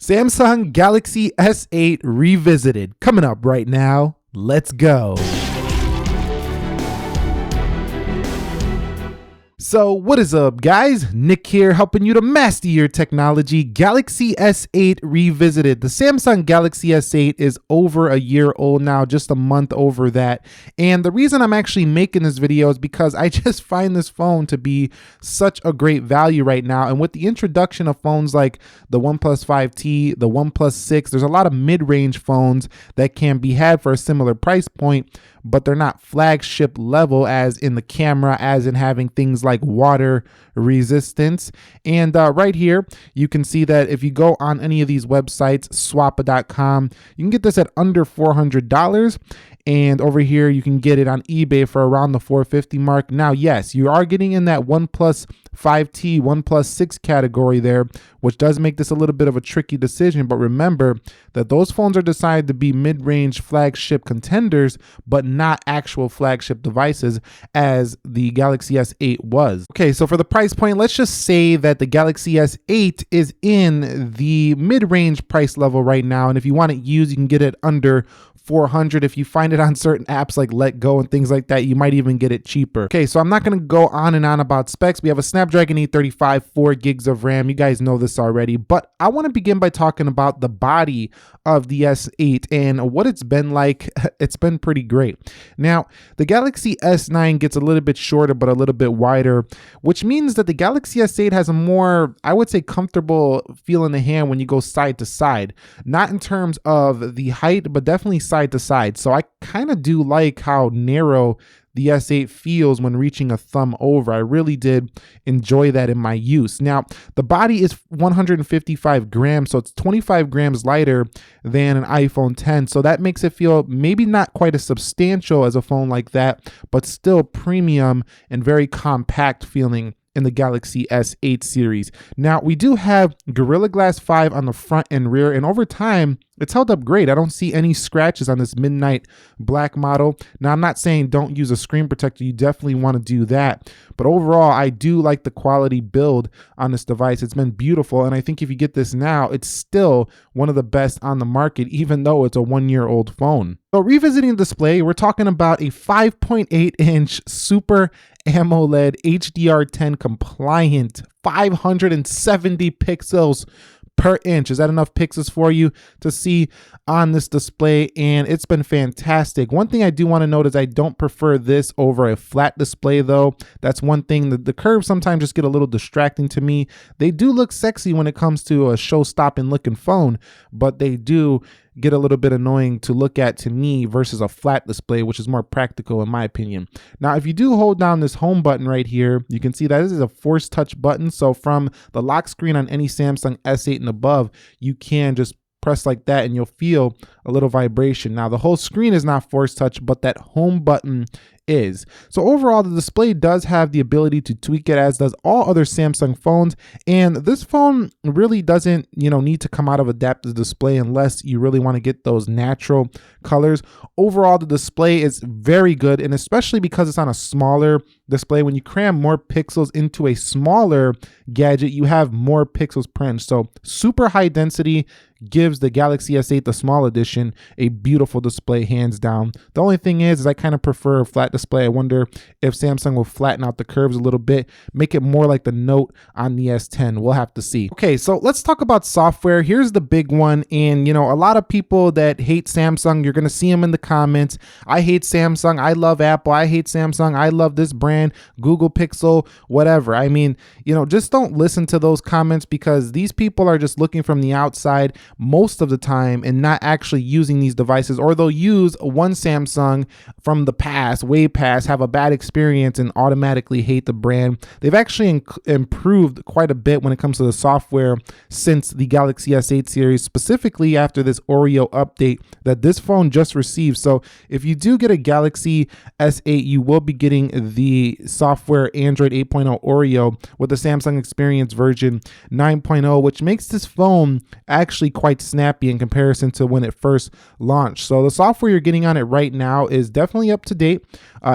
Samsung Galaxy S8 Revisited, coming up right now. Let's go. So what is up, guys? Nick here, helping you to master your technology. Galaxy S8 Revisited. The Samsung Galaxy S8 is over a year old now, just a month over that. And the reason I'm actually making this video is because I just find this phone to be such a great value right now. And with the introduction of phones like the OnePlus 5T, the OnePlus 6, there's a lot of mid-range phones that can be had for a similar price point, but they're not flagship level as in the camera, as in having things like water resistance. And right here, you can see that if you go on any of these websites, swappa.com, you can get this at under $400. And over here, you can get it on eBay for around the $450 mark. Now, yes, you are getting in that OnePlus 5T, OnePlus 6 category there, which does make this a little bit of a tricky decision. But remember that those phones are decided to be mid-range flagship contenders, but not actual flagship devices as the Galaxy S8 was. Okay, so for the price point, let's just say that the Galaxy S8 is in the mid-range price level right now. And if you want it used, you can get it under $400. If you find it on certain apps like Let Go and things like that, you might even get it cheaper. Okay, so I'm not going to go on and on about specs. We have a Snapdragon 835, 4 gigs of RAM. You guys know this already, but I want to begin by talking about the body of the S8 and what it's been like. It's been pretty great. Now, the Galaxy S9 gets a little bit shorter, but a little bit wider, which means that the Galaxy S8 has a more, I would say, comfortable feel in the hand when you go side to side. Not in terms of the height, but definitely side to side. So I kind of do like how narrow the S8 feels when reaching a thumb over. I really did enjoy that in my use. Now, the body is 155 grams, so it's 25 grams lighter than an iPhone 10. So that makes it feel maybe not quite as substantial as a phone like that, but still premium and very compact feeling in the Galaxy S8 series. Now, we do have Gorilla Glass 5 on the front and rear, and over time, it's held up great. I don't see any scratches on this midnight black model. Now, I'm not saying don't use a screen protector. You definitely want to do that. But overall, I do like the quality build on this device. It's been beautiful. And I think if you get this now, it's still one of the best on the market, even though it's a one-year-old phone. So revisiting the display, we're talking about a 5.8-inch Super AMOLED HDR10 compliant 570 pixels per inch. Is that enough pixels for you to see on this display? And it's been fantastic. One thing I do want to note is I don't prefer this over a flat display though. That's one thing. The curves sometimes just get a little distracting to me. They do look sexy when it comes to a show-stopping looking phone, but they do get a little bit annoying to look at to me versus a flat display, which is more practical in my opinion. Now, if you do hold down this home button right here, you can see that this is a force touch button. So from the lock screen on any Samsung S8 and above, you can just press like that and you'll feel a little vibration. Now, the whole screen is not force touch, but that home button is. So overall, the display does have the ability to tweak it, as does all other Samsung phones. And this phone really doesn't, need to come out of adaptive display unless you really want to get those natural colors. Overall, the display is very good, and especially because it's on a smaller display, when you cram more pixels into a smaller gadget, you have more pixels per inch. So super high density gives the Galaxy S8, the small edition, a beautiful display, hands down. The only thing is I kind of prefer a flat display. I wonder if Samsung will flatten out the curves a little bit, make it more like the Note on the S10. We'll have to see. Okay, so let's talk about software. Here's the big one. And, a lot of people that hate Samsung, you're going to see them in the comments. I hate Samsung. I love Apple. I hate Samsung. I love this brand, Google Pixel, whatever. I mean, just don't listen to those comments, because these people are just looking from the outside most of the time and not actually using these devices, or they'll use one Samsung from the past, way past, have a bad experience and automatically hate the brand. They've actually improved quite a bit when it comes to the software since the Galaxy S8 series, specifically after this Oreo update that this phone just received. So if you do get a Galaxy S8, you will be getting the the software Android 8.0 Oreo with the Samsung Experience version 9.0, which makes this phone actually quite snappy in comparison to when it first launched. So the software you're getting on it right now is definitely up to date.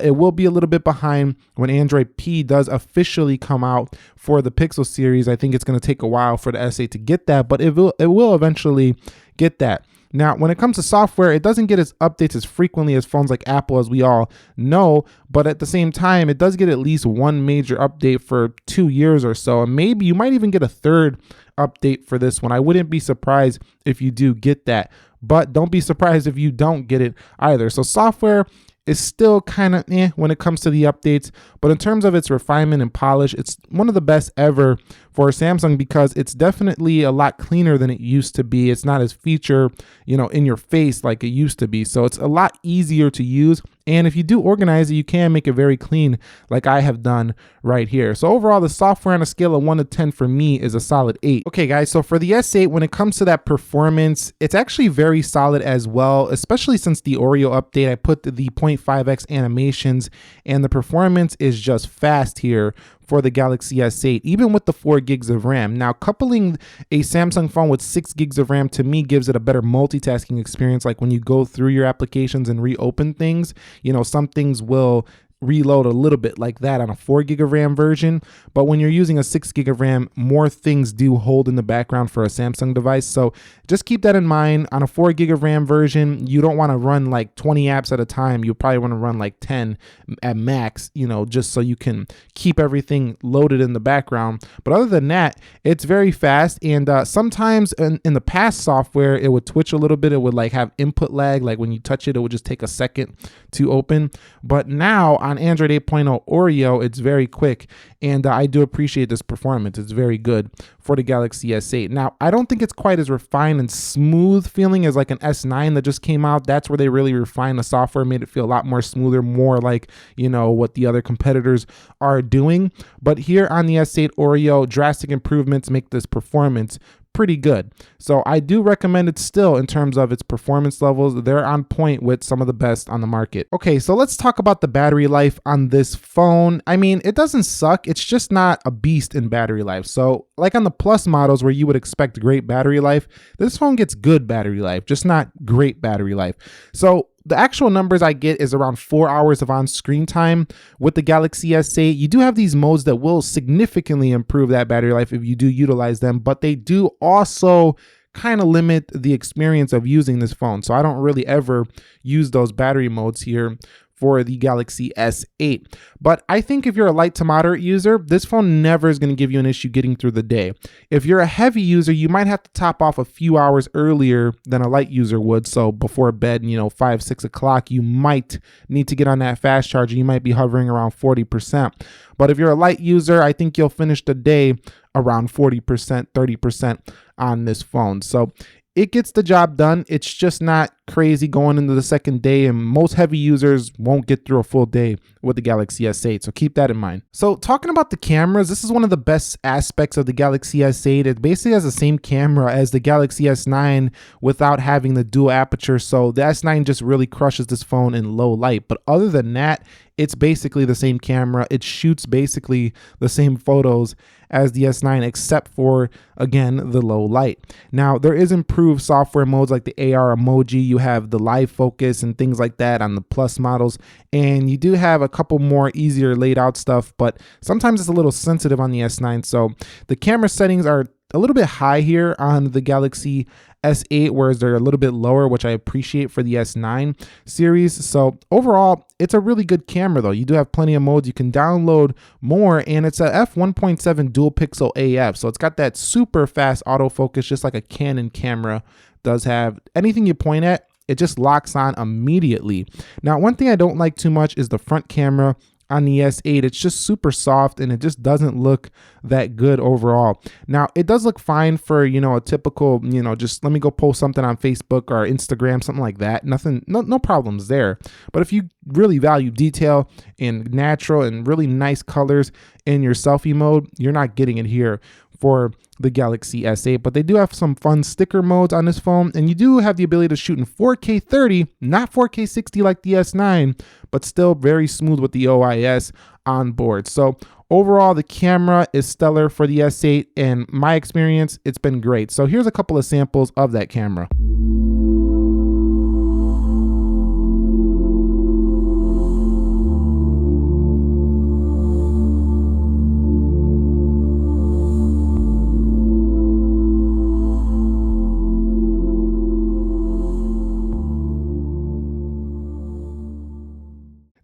It will be a little bit behind when Android P does officially come out for the Pixel series. I think it's going to take a while for the S8 to get that, but it will eventually get that. Now, when it comes to software, it doesn't get its updates as frequently as phones like Apple, as we all know, but at the same time, it does get at least one major update for 2 years or so, and maybe you might even get a third update for this one. I wouldn't be surprised if you do get that, but don't be surprised if you don't get it either. So software is still kind of when it comes to the updates, but in terms of its refinement and polish, it's one of the best ever for Samsung because it's definitely a lot cleaner than it used to be. It's not as feature, in your face like it used to be. So it's a lot easier to use. And if you do organize it, you can make it very clean like I have done right here. So overall, the software on a scale of 1 to 10 for me is a solid 8. Okay, guys, so for the S8, when it comes to that performance, it's actually very solid as well, especially since the Oreo update. I put the 0.5x animations and the performance is just fast here for the Galaxy S8, even with the 4 gigs of RAM. Now, coupling a Samsung phone with 6 gigs of RAM to me gives it a better multitasking experience. Like when you go through your applications and reopen things, some things will reload a little bit like that on a 4 gig of RAM version, but when you're using a 6 gig of RAM, more things do hold in the background for a Samsung device. So just keep that in mind. On a 4 gig of RAM version, you don't want to run like 20 apps at a time. You probably want to run like 10 at max, just so you can keep everything loaded in the background. But other than that, it's very fast. And sometimes in the past software, it would twitch a little bit. It would like have input lag. Like when you touch it, it would just take a second to open. But now on Android 8.0 Oreo, it's very quick, and I do appreciate this performance. It's very good for the Galaxy S8. Now, I don't think it's quite as refined and smooth feeling as like an S9 that just came out. That's where they really refined the software, made it feel a lot more smoother, more like, what the other competitors are doing. But here on the S8 Oreo, drastic improvements make this performance pretty good. So I do recommend it still in terms of its performance levels. They're on point with some of the best on the market. Okay, so let's talk about the battery life on this phone. I mean, it doesn't suck. It's just not a beast in battery life. So like on the Plus models where you would expect great battery life, this phone gets good battery life, just not great battery life. So the actual numbers I get is around 4 hours of on-screen time with the Galaxy S8. You do have these modes that will significantly improve that battery life if you do utilize them, but they do also kind of limit the experience of using this phone. So I don't really ever use those battery modes here for the Galaxy S8. But I think if you're a light to moderate user, this phone never is going to give you an issue getting through the day. If you're a heavy user, you might have to top off a few hours earlier than a light user would. So before bed, 5, 6 o'clock, you might need to get on that fast charger. You might be hovering around 40%. But if you're a light user, I think you'll finish the day around 40%, 30% on this phone. So it gets the job done. It's just not crazy going into the second day, and most heavy users won't get through a full day with the Galaxy S8, so keep that in mind. So talking about the cameras, this is one of the best aspects of the Galaxy S8. It basically has the same camera as the Galaxy S9 without having the dual aperture, so the S9 just really crushes this phone in low light. But other than that, it's basically the same camera. It shoots basically the same photos as the S9, except for, again, the low light. Now, there is improved software modes like the AR emoji. You have the live focus and things like that on the Plus models. And you do have a couple more easier laid out stuff, but sometimes it's a little sensitive on the S9. So the camera settings are a little bit high here on the Galaxy S8, whereas they're a little bit lower, which I appreciate for the S9 series. So overall, it's a really good camera though. You do have plenty of modes. You can download more, and it's a f1.7 dual pixel AF. So it's got that super fast autofocus, just like a Canon camera does have. Anything you point at, it just locks on immediately. Now, one thing I don't like too much is the front camera on the S8. It's just super soft and it just doesn't look that good overall. Now, it does look fine for, a typical, just let me go post something on Facebook or Instagram, something like that. Nothing, no problems there. But if you really value detail and natural and really nice colors in your selfie mode, you're not getting it here for the Galaxy S8, but they do have some fun sticker modes on this phone, and you do have the ability to shoot in 4K 30, not 4K 60 like the S9, but still very smooth with the OIS on board. So overall, the camera is stellar for the S8. In my experience, it's been great. So here's a couple of samples of that camera.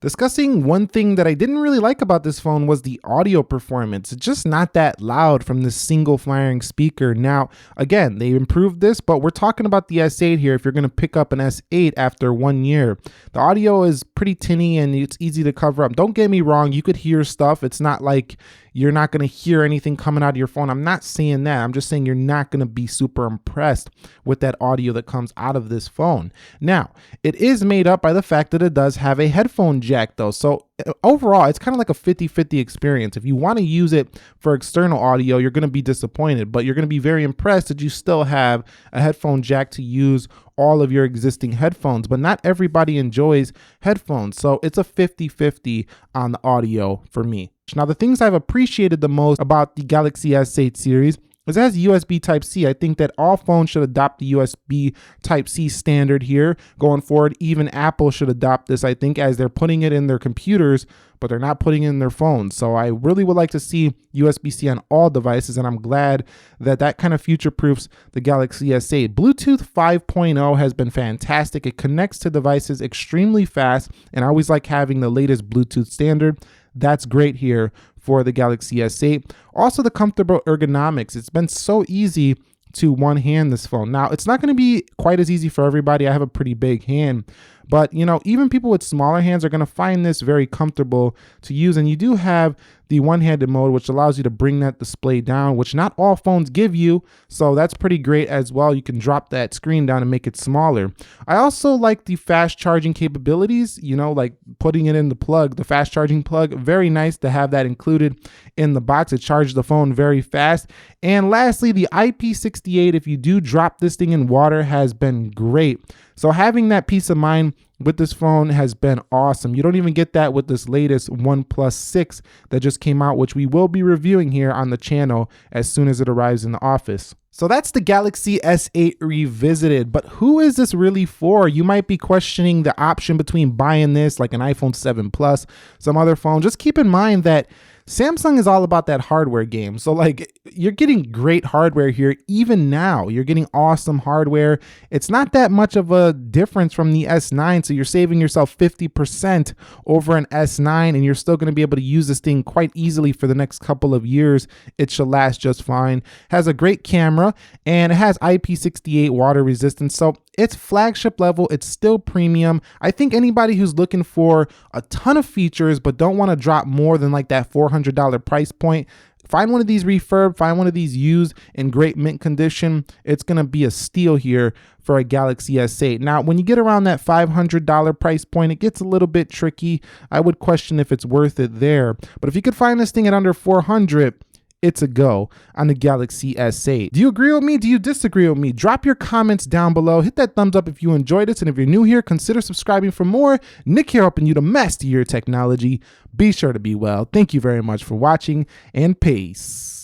Discussing one thing that I didn't really like about this phone was the audio performance. It's just not that loud from this single firing speaker. Now, again, they improved this, but we're talking about the S8 here. If you're going to pick up an S8 after 1 year, the audio is pretty tinny and it's easy to cover up. Don't get me wrong, you could hear stuff. It's not like you're not going to hear anything coming out of your phone. I'm not saying that. I'm just saying you're not going to be super impressed with that audio that comes out of this phone. Now, it is made up by the fact that it does have a headphone jack though. So overall, it's kind of like a 50-50 experience. If you want to use it for external audio, you're going to be disappointed, but you're going to be very impressed that you still have a headphone jack to use all of your existing headphones. But not everybody enjoys headphones, so it's a 50-50 on the audio for me. Now, the things I've appreciated the most about the Galaxy S8 series is it has USB Type-C. I think that all phones should adopt the USB Type-C standard here going forward. Even Apple should adopt this, I think, as they're putting it in their computers, but they're not putting it in their phones. So I really would like to see USB-C on all devices, and I'm glad that that kind of future-proofs the Galaxy S8. Bluetooth 5.0 has been fantastic. It connects to devices extremely fast, and I always like having the latest Bluetooth standard. That's great here for the Galaxy S8. Also, the comfortable ergonomics. It's been so easy to one-hand this phone. Now, it's not going to be quite as easy for everybody. I have a pretty big hand, but you know, even people with smaller hands are going to find this very comfortable to use. And you do have the one-handed mode, which allows you to bring that display down, which not all phones give you. So that's pretty great as well. You can drop that screen down and make it smaller. I also like the fast charging capabilities, you know, like putting it in the plug, the fast charging plug. Very nice to have that included in the box. It charges the phone very fast. And lastly, the IP68, if you do drop this thing in water, has been great. So having that peace of mind with this phone has been awesome. You don't even get that with this latest OnePlus 6 that just came out, which we will be reviewing here on the channel as soon as it arrives in the office. So that's the Galaxy S8 revisited, but who is this really for? You might be questioning the option between buying this like an iPhone 7 Plus, some other phone. Just keep in mind that Samsung is all about that hardware game. So like you're getting great hardware here. Even now, you're getting awesome hardware. It's not that much of a difference from the S9. So you're saving yourself 50% over an S9, and you're still going to be able to use this thing quite easily for the next couple of years. It should last just fine. Has a great camera, and it has IP68 water resistance. So it's flagship level. It's still premium. I think anybody who's looking for a ton of features but don't want to drop more than like that $400 price point, find one of these refurb, find one of these used in great mint condition. It's going to be a steal here for a Galaxy S8. Now, when you get around that $500 price point, it gets a little bit tricky. I would question if it's worth it there. But if you could find this thing at under $400, it's a go on the Galaxy S8. Do you agree with me? Do you disagree with me? Drop your comments down below. Hit that thumbs up if you enjoyed this. And if you're new here, consider subscribing for more. Nick here, helping you to master your technology. Be sure to be well. Thank you very much for watching, and peace.